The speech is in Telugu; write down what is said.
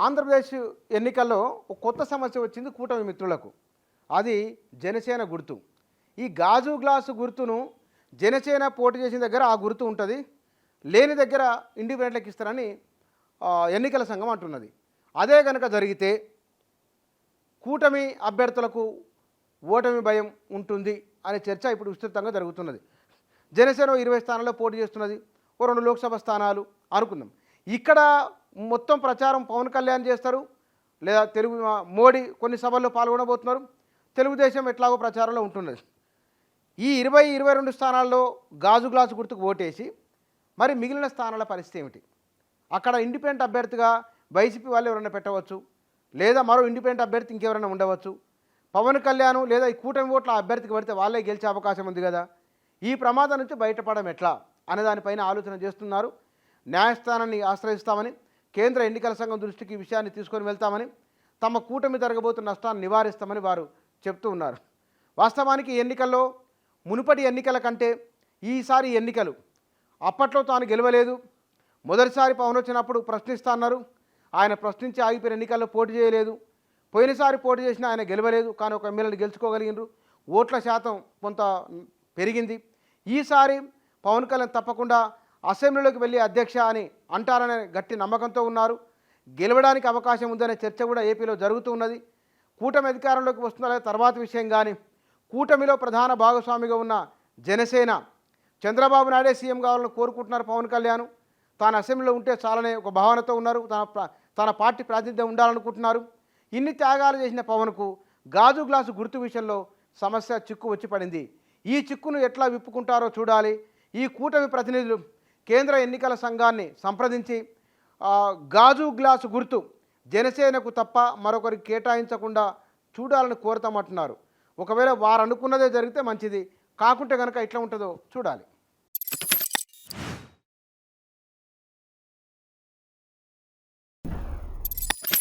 ఆంధ్రప్రదేశ్ ఎన్నికల్లో ఒక కొత్త సమస్య వచ్చింది కూటమి మిత్రులకు. అది జనసేన గుర్తు. ఈ గాజు గ్లాసు గుర్తును జనసేన పోటీ చేసిన దగ్గర ఆ గుర్తు ఉంటుంది, లేని దగ్గర ఇండిపెండెంట్లకు ఇస్తారని ఎన్నికల సంఘం అంటున్నది. అదే కనుక జరిగితే కూటమి అభ్యర్థులకు ఓటమి భయం ఉంటుంది అనే చర్చ ఇప్పుడు విస్తృతంగా జరుగుతున్నది. జనసేన 20 స్థానాల్లో పోటీ చేస్తున్నది, ఓ 2 లోక్సభ స్థానాలు అనుకుందాం. ఇక్కడ మొత్తం ప్రచారం పవన్ కళ్యాణ్ చేస్తారు, లేదా మోడీ కొన్ని సభల్లో పాల్గొనబోతున్నారు, తెలుగుదేశం ఎట్లాగో ప్రచారంలో ఉంటున్నది. ఈ 20-22 స్థానాల్లో గాజు గ్లాసు గుర్తుకు ఓటేసి మరి మిగిలిన స్థానాల పరిస్థితి ఏమిటి? అక్కడ ఇండిపెండెంట్ అభ్యర్థిగా వైసీపీ వాళ్ళు ఎవరైనా పెట్టవచ్చు, లేదా మరో ఇండిపెండెంట్ అభ్యర్థి ఇంకెవరైనా ఉండవచ్చు. పవన్ కళ్యాణ్ లేదా ఈ కూటమి ఓట్ల అభ్యర్థికి పడితే వాళ్ళే గెలిచే అవకాశం ఉంది కదా. ఈ ప్రమాదం నుంచి బయటపడడం ఎట్లా అనే దానిపైన ఆలోచన చేస్తున్నారు. న్యాయస్థానాన్ని ఆశ్రయిస్తామని, కేంద్ర ఎన్నికల సంఘం దృష్టికి ఈ విషయాన్ని తీసుకొని వెళ్తామని, తమ కూటమి జరగబోతున్న నష్టాన్ని నివారిస్తామని వారు చెప్తూ ఉన్నారు. వాస్తవానికి ఎన్నికల్లో మునుపటి ఎన్నికల కంటే ఈసారి ఎన్నికలు, అప్పట్లో తాను గెలవలేదు, మొదటిసారి పవన్ వచ్చినప్పుడు ప్రశ్నిస్తా అన్నారు, ఆయన ప్రశ్నించి ఆగిపోయిన ఎన్నికల్లో పోటీ చేయలేదు, పోయినసారి పోటీ చేసినా ఆయన గెలవలేదు, కానీ ఒక ఎమ్మెల్యేని గెలుచుకోగలిగినారు, ఓట్ల శాతం కొంత పెరిగింది. ఈసారి పవన్ కళ్యాణ్ తప్పకుండా అసెంబ్లీలోకి వెళ్ళి అధ్యక్ష అని అంటారనే గట్టి నమ్మకంతో ఉన్నారు. గెలవడానికి అవకాశం ఉందనే చర్చ కూడా ఏపీలో జరుగుతూ ఉన్నది. కూటమి అధికారంలోకి వస్తున్న తర్వాత విషయం. కానీ కూటమిలో ప్రధాన భాగస్వామిగా ఉన్న జనసేన, చంద్రబాబు నాయుడే సీఎం కావాలని కోరుకుంటున్నారు పవన్ కళ్యాణ్. తాను అసెంబ్లీలో ఉంటే చాలనే ఒక భావనతో ఉన్నారు, తన పార్టీ ప్రాతినిధ్యం ఉండాలనుకుంటున్నారు. ఇన్ని త్యాగాలు చేసిన పవన్కు గాజు గ్లాసు గుర్తు విషయంలో సమస్య చిక్కు వచ్చి పడింది. ఈ చిక్కును ఎట్లా విప్పుకుంటారో చూడాలి. ఈ కూటమి ప్రతినిధులు కేంద్ర ఎన్నికల సంఘాన్ని సంప్రదించి గాజు గ్లాసు గుర్తు జనసేనకు తప్ప మరొకరికి కేటాయించకుండా చూడాలని కోరుతామంటున్నారు. ఒకవేళ వారు అనుకున్నదే జరిగితే మంచిది, కాకుంటే కనుక ఎట్లా ఉంటుందో చూడాలి.